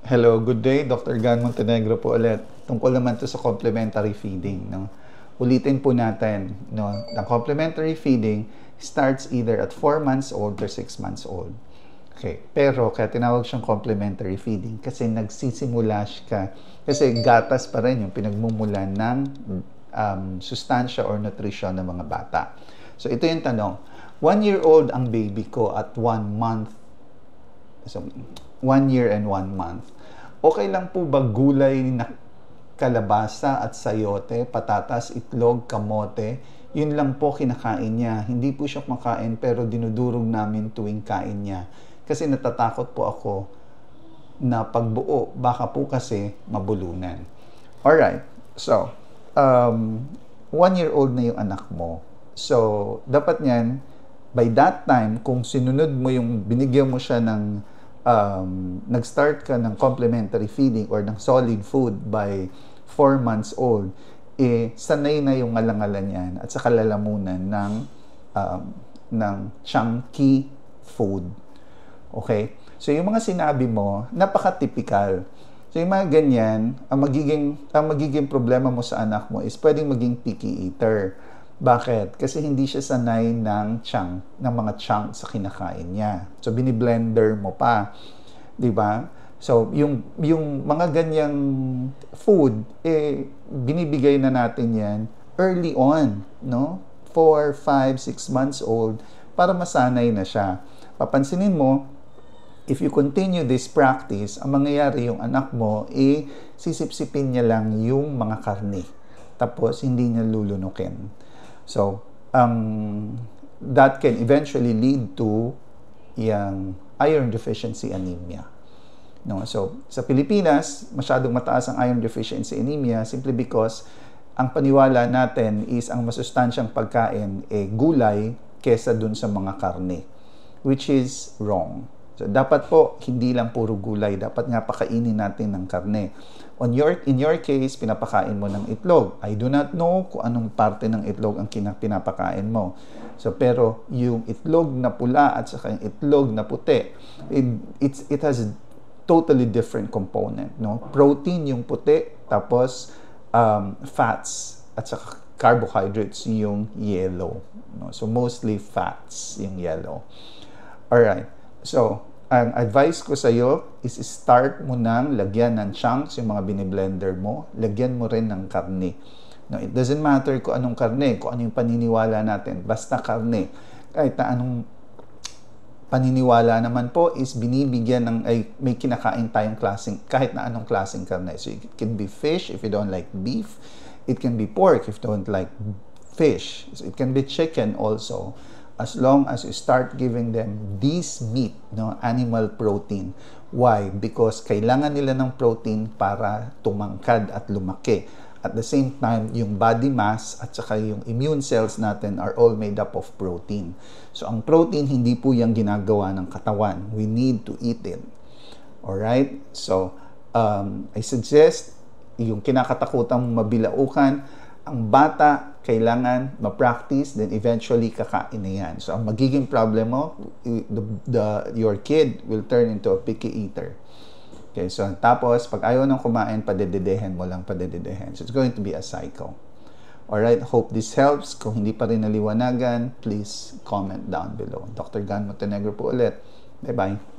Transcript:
Hello, good day. Dr. Gan Montenegro po ulit. Tungkol naman to sa complementary feeding. No? Ulitin po natin. No? The complementary feeding starts either at 4 months old or 6 months old. Okay. Pero kaya tinawag siyang complementary feeding kasi nagsisimula siya. Kasi gatas pa rin yung pinagmumulan ng sustansya or nutrition ng mga bata. So ito yung tanong. 1-year-old ang baby ko at 1 month. So, 1 year and 1 month. Okay lang po ba gulay na kalabasa at sayote, patatas, itlog, kamote? Yun lang po kinakain niya. Hindi po siya kumakain pero dinudurog namin tuwing kain niya. Kasi natatakot po ako na pagbuo, baka po kasi mabulunan. Alright, so, 1-year-old na yung anak mo. So, dapat niyan, by that time, kung sinunod mo yung, binigyan mo siya ng nag-start ka ng complementary feeding or ng solid food by 4 months old, sanay na yung ngalangalan yan at sa kalalamunan ng chunky food. Okay? So, yung mga sinabi mo, napaka-typical. So, yung mga ganyan, ang magiging problema mo sa anak mo is pwedeng maging picky eater. Bakit? Kasi hindi siya sanay ng mga chunk sa kinakain niya. So, bini-blender mo pa. 'Di ba? So, yung mga ganyang food, binibigay na natin yan early on, no? 4, 5, 6 months old, para masanay na siya. Papansinin mo, if you continue this practice, ang mangyayari yung anak mo, sisipsipin niya lang yung mga karne. Tapos, hindi niya lulunukin. So, that can eventually lead to yung iron deficiency anemia. No? So, sa Pilipinas, masyadong mataas ang iron deficiency anemia simply because ang paniwala natin is ang masustansyang pagkain gulay kesa dun sa mga karne, which is wrong. So, dapat po, hindi lang puro gulay. Dapat nga pakainin natin ng karne. In your case, pinapakain mo ng itlog. I do not know kung anong parte ng itlog ang pinapakain mo. So, pero yung itlog na pula at saka yung itlog na puti, it has a totally different component. No? Protein yung puti, tapos fats at saka carbohydrates yung yellow. No? So, mostly fats yung yellow. Alright. So, ang advice ko sa iyo is start mo nang lagyan ng chunks yung mga biniblender mo. Lagyan mo rin ng karne. No, it doesn't matter kung anong karne, kung ano yung paniniwala natin. Basta karne. Kahit na anong paniniwala naman po is binibigyan ng, may kinakain tayong klaseng, kahit na anong klaseng karne. So, it can be fish if you don't like beef. It can be pork if you don't like fish. So, it can be chicken also. As long as you start giving them this meat, no, animal protein. Why? Because kailangan nila ng protein para tumangkad at lumaki. At the same time, yung body mass at saka yung immune cells natin are all made up of protein. So, ang protein, hindi po yung ginagawa ng katawan. We need to eat it. Alright? So, I suggest, yung kinakatakutan mong mabilaukan, ang bata, kailangan ma-practice, then eventually kakain na yan. So, ang magiging problem mo, your kid will turn into a picky eater. Okay, so tapos, pag ayaw nang kumain, padededehan mo lang, padededehan. So, it's going to be a cycle. Alright, hope this helps. Kung hindi pa rin naliwanagan, please comment down below. Dr. Gan Montenegro po ulit. Bye-bye.